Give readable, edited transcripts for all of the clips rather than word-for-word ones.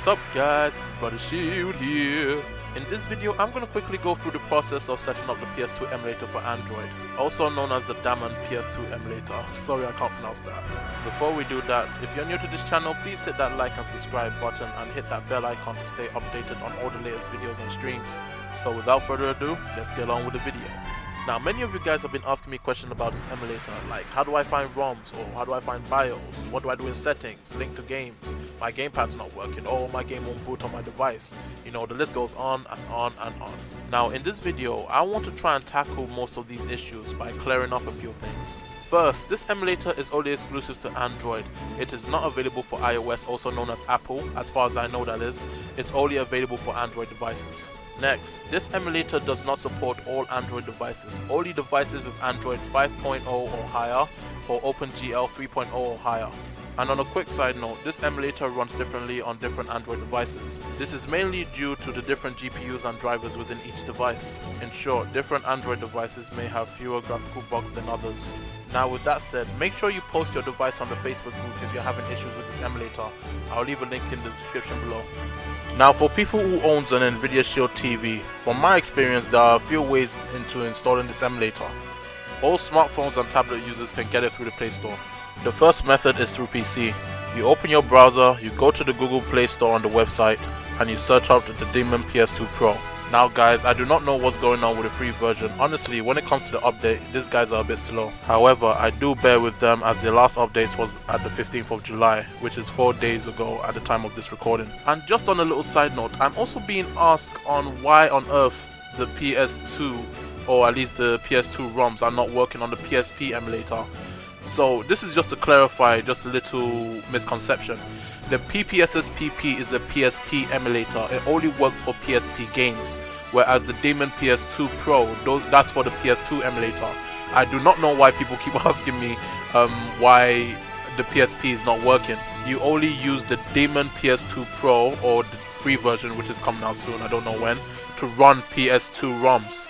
What's up guys, it's Brother Shield here. In this video I'm going to quickly go through the process of setting up the PS2 emulator for Android, also known as the Damon PS2 emulator. Sorry I can't pronounce that. Before we do that, if you're new to this channel, please hit that like and subscribe button and hit that bell icon to stay updated on all the latest videos and streams. So without further ado, let's get on with the video. Now, many of you guys have been asking me questions about this emulator, like how do I find ROMs, or how do I find BIOS, what do I do in settings, link to games, my gamepad's not working, or my game won't boot on my device. You know, the list goes on and on and on. Now, in this video, I want to try and tackle most of these issues by clearing up a few things. First, this emulator is only exclusive to Android. It is not available for iOS, also known as Apple. As far as I know that is, it's only available for Android devices. Next, this emulator does not support all Android devices, only devices with Android 5.0 or higher, or OpenGL 3.0 or higher. And on a quick side note, this emulator runs differently on different Android devices. This is mainly due to the different GPUs and drivers within each device. In short, different Android devices may have fewer graphical bugs than others. Now with that said, make sure you post your device on the Facebook group if you're having issues with this emulator. I'll leave a link in the description below. Now for people who owns an Nvidia Shield TV, from my experience there are a few ways into installing this emulator. All smartphones and tablet users can get it through the Play Store. The first method is through PC. You open your browser, you go to the Google Play Store on the website, and you search out the Damon PS2 Pro. Now guys, I do not know what's going on with the free version. Honestly, when it comes to the update, these guys are a bit slow. However, I do bear with them as their last update was at the 15th of July, which is 4 days ago at the time of this recording. And just on a little side note, I'm also being asked on why on earth the PS2, or at least the PS2 ROMs, are not working on the PSP emulator. So this is just to clarify just a little misconception. The PPSSPP is a PSP emulator. It only works for PSP games, whereas the Damon PS2 Pro, that's for the PS2 emulator. I do not know why people keep asking me why the PSP is not working. You only use the Damon PS2 Pro, or the free version which is coming out soon, I don't know when, to run PS2 ROMs.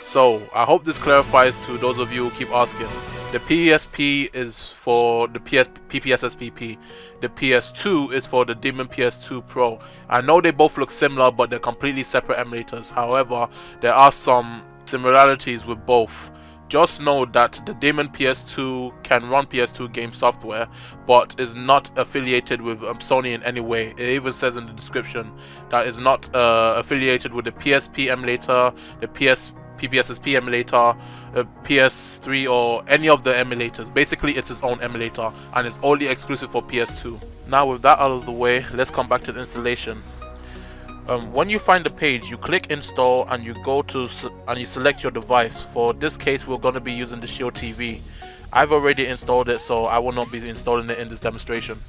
So I hope this clarifies to those of you who keep asking. The PSP is for the PPSSPP. The PS2 is for the Damon PS2 Pro. I know they both look similar, but they're completely separate emulators. However, there are some similarities with both. Just know that the Damon PS2 can run PS2 game software, but is not affiliated with Sony in any way. It even says in the description that it's not affiliated with the PSP emulator, the PPSSP emulator, PS3, or any of the emulators. Basically, it's its own emulator and it's only exclusive for PS2. Now with that out of the way, let's come back to the installation. When you find the page, you click install and you go to and you select your device. For this case, we're going to be using the Shield TV. I've already installed it, so I will not be installing it in this demonstration.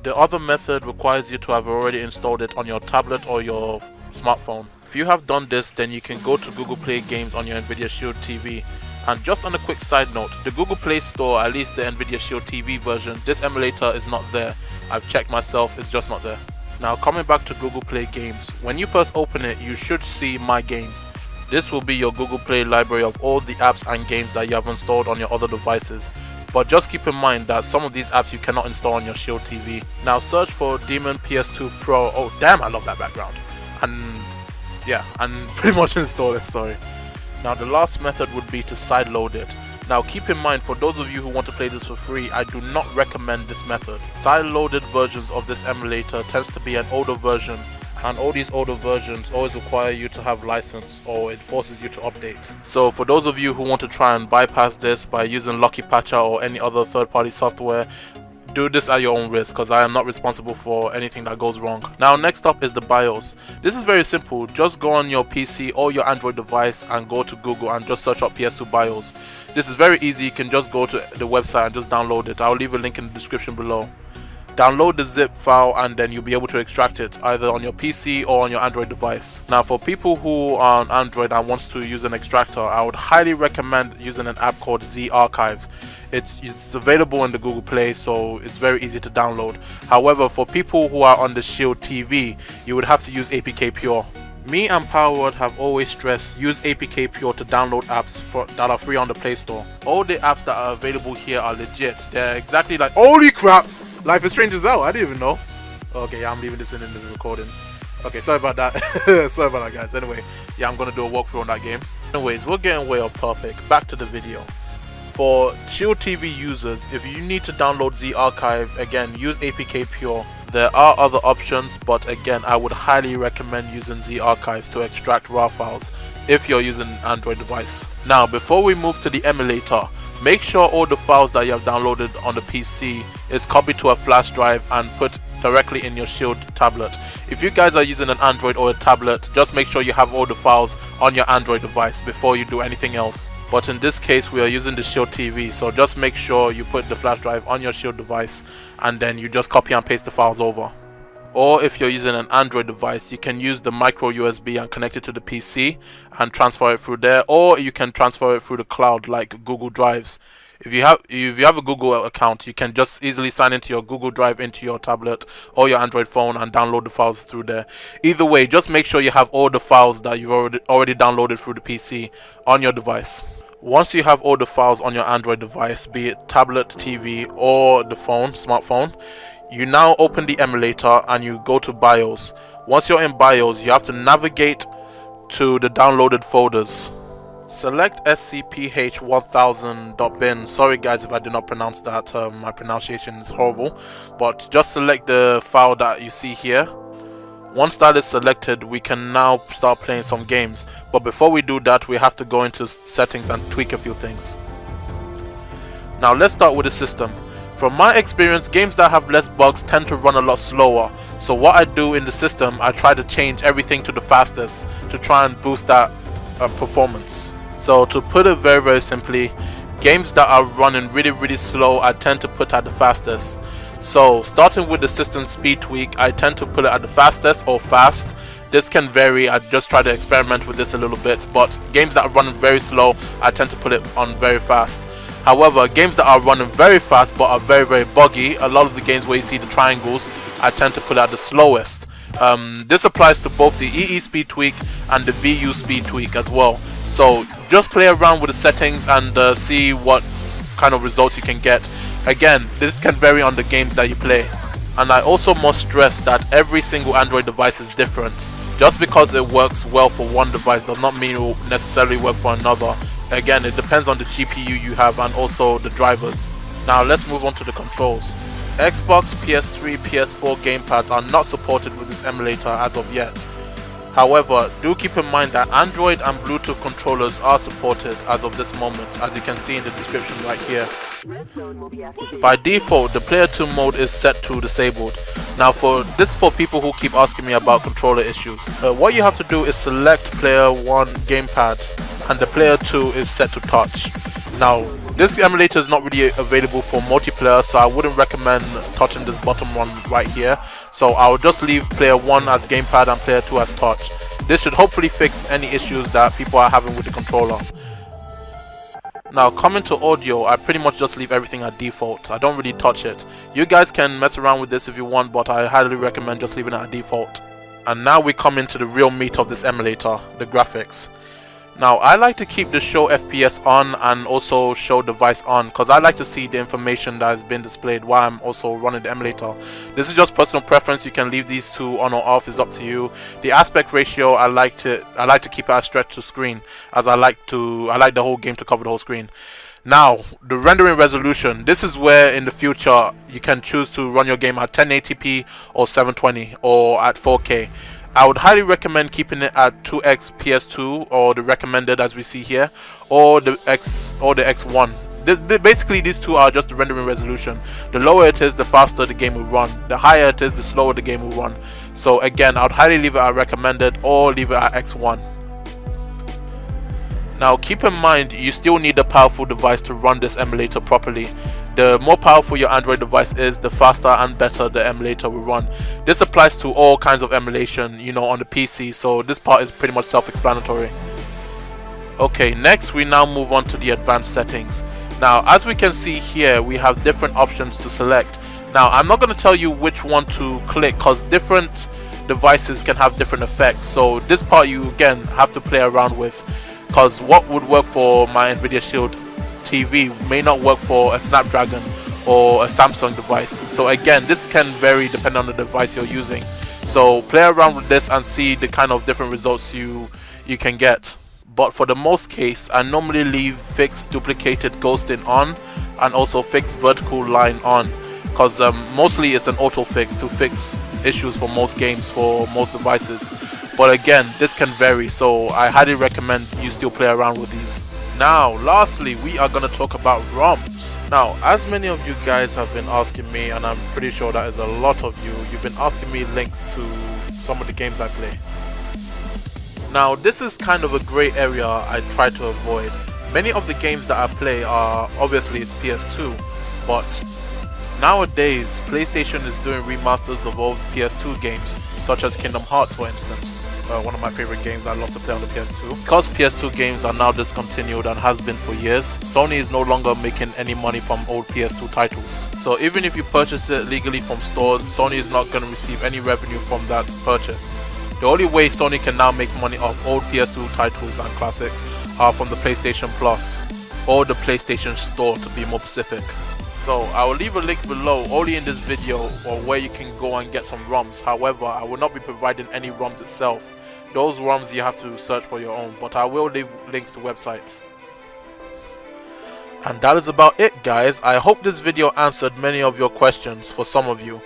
The other method requires you to have already installed it on your tablet or your smartphone. If you have done this, then you can go to Google Play Games on your Nvidia Shield TV. And just on a quick side note, the Google Play Store, at least the Nvidia Shield TV version, this emulator is not there. I've checked myself, it's just not there. Now coming back to Google Play Games, when you first open it, you should see My Games. This will be your Google Play library of all the apps and games that you have installed on your other devices. But just keep in mind that some of these apps you cannot install on your Shield TV. Now search for Damon PS2 Pro. Oh damn, I love that background. And yeah, and pretty much install it, sorry. Now the last method would be to sideload it. Now keep in mind, for those of you who want to play this for free, I do not recommend this method. Side-loaded versions of this emulator tends to be an older version, and all these older versions always require you to have license, or it forces you to update. So for those of you who want to try and bypass this by using Lucky Patcher or any other third-party software, do this at your own risk, because I am not responsible for anything that goes wrong. Now next up is the BIOS. This is very simple. Just go on your PC or your Android device and go to Google and just search up PS2 BIOS. This is very easy. You can just go to the website and just download it. I'll leave a link in the description below. Download the zip file and then you'll be able to extract it either on your PC or on your Android device. Now for people who are on Android and wants to use an extractor, I would highly recommend using an app called Z Archives. It's available in the Google Play, so it's very easy to download. However, for people who are on the Shield TV, you would have to use APK Pure. Me and Powerword have always stressed use APK Pure to download apps that are free on the Play Store. All the apps that are available here are legit. They're exactly like, holy crap! Life is Strange is out, I didn't even know. Okay, yeah, I'm leaving this in the recording. Okay, sorry about that. Sorry about that, guys. Anyway, yeah, I'm gonna do a walkthrough on that game. Anyways, we're getting way off topic. Back to the video. For Shield TV users, if you need to download Z Archive, again, use APK Pure. There are other options, but again, I would highly recommend using Z Archives to extract RAR files if you're using an Android device. Now, before we move to the emulator, make sure all the files that you have downloaded on the PC is copied to a flash drive and put directly in your Shield tablet. If you guys are using an Android or a tablet, just make sure you have all the files on your Android device before you do anything else. But in this case, we are using the Shield TV, so just make sure you put the flash drive on your Shield device and then you just copy and paste the files over. Or if you're using an Android device, you can use the micro USB and connect it to the PC and transfer it through there, or you can transfer it through the cloud like Google Drives. If you have a Google account, you can just easily sign into your Google Drive into your tablet or your Android phone and download the files through there. Either way, just make sure you have all the files that you've already downloaded through the PC on your device. Once you have all the files on your Android device, be it tablet, TV, or the phone, smartphone, you now open the emulator and you go to BIOS. Once you're in BIOS, you have to navigate to the downloaded folders. Select scph1000.bin. Sorry guys if I did not pronounce that, my pronunciation is horrible, but just select the file that you see here. Once that is selected, we can now start playing some games, but before we do that, we have to go into settings and tweak a few things. Now let's start with the system. From my experience, games that have less bugs tend to run a lot slower, so what I do in the system, I try to change everything to the fastest to try and boost that performance. So to put it very simply, games that are running really slow, I tend to put at the fastest. So starting with the system speed tweak, I tend to put it at the fastest or fast. This can vary, I just try to experiment with this a little bit, but games that are running very slow, I tend to put it on very fast. However, games that are running very fast but are very buggy, a lot of the games where you see the triangles, I tend to put it at the slowest. This applies to both the EE speed tweak and the VU speed tweak as well. So just play around with the settings and see what kind of results you can get. Again, this can vary on the games that you play. And I also must stress that every single Android device is different. Just because it works well for one device does not mean it will necessarily work for another. Again, it depends on the GPU you have and also the drivers. Now let's move on to the controls. Xbox, PS3, PS4 gamepads are not supported with this emulator as of yet. However, do keep in mind that Android and Bluetooth controllers are supported as of this moment, as you can see in the description right here. By default, the player 2 mode is set to disabled. Now for people who keep asking me about controller issues, what you have to do is select player 1 gamepad and the player 2 is set to touch. Now this emulator is not really available for multiplayer, so I wouldn't recommend touching this bottom one right here. So I'll just leave player 1 as gamepad and player 2 as touch. This should hopefully fix any issues that people are having with the controller. Now coming to audio, I pretty much just leave everything at default. I don't really touch it. You guys can mess around with this if you want, but I highly recommend just leaving it at default. And now we come into the real meat of this emulator, the graphics. Now I like to keep the show FPS on and also show device on because I like to see the information that has been displayed while I'm also running the emulator. This is just personal preference. You can leave these two on or off, is up to you. The aspect ratio, I like to keep it as stretch to screen, as I like the whole game to cover the whole screen. Now the rendering resolution, this is where in the future you can choose to run your game at 1080p or 720 or at 4K. I would highly recommend keeping it at 2x PS2 or the recommended as we see here, or the X1. Basically these two are just the rendering resolution. The lower it is, the faster the game will run. The higher it is, the slower the game will run. So again, I would highly leave it at recommended or leave it at X1. Now keep in mind, you still need a powerful device to run this emulator properly. The more powerful your Android device is, the faster and better the emulator will run. This applies to all kinds of emulation, you know, on the PC, so this part is pretty much self-explanatory. Okay, next we now move on to the advanced settings. Now as we can see here, we have different options to select. Now I'm not going to tell you which one to click because different devices can have different effects, so this part you again have to play around with, because what would work for my Nvidia Shield TV may not work for a Snapdragon or a Samsung device. So again, this can vary depending on the device you're using. So play around with this and see the kind of different results you can get. But for the most case, I normally leave fixed duplicated ghosting on and also fixed vertical line on, because mostly it's an auto fix to fix issues for most games, for most devices. But again, this can vary, so I highly recommend you still play around with these. Now lastly, we are going to talk about ROMs. Now, as many of you guys have been asking me, and I'm pretty sure that is a lot of you, you've been asking me links to some of the games I play. Now this is kind of a grey area I try to avoid. Many of the games that I play are, obviously it's PS2, but nowadays PlayStation is doing remasters of old PS2 games, such as Kingdom Hearts for instance, one of my favorite games I love to play on the PS2. Because PS2 games are now discontinued and has been for years, Sony is no longer making any money from old PS2 titles. So even if you purchase it legally from stores, Sony is not going to receive any revenue from that purchase. The only way Sony can now make money off old PS2 titles and classics are from the PlayStation Plus or the PlayStation Store, to be more specific. So I will leave a link below only in this video or where you can go and get some ROMs. However, I will not be providing any ROMs itself. Those ROMs you have to search for your own, but I will leave links to websites. And that is about it, guys. I hope this video answered many of your questions for some of you.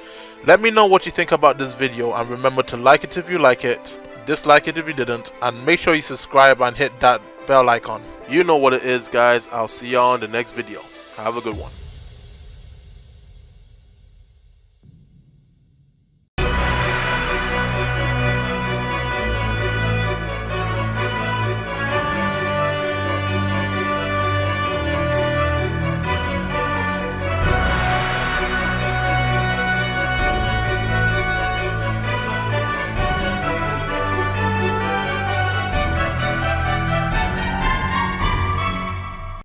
Let me know what you think about this video, and remember to like it if you like it, dislike it if you didn't, and make sure you subscribe and hit that bell icon. You know what it is, guys. I'll see you on the next video. Have a good one.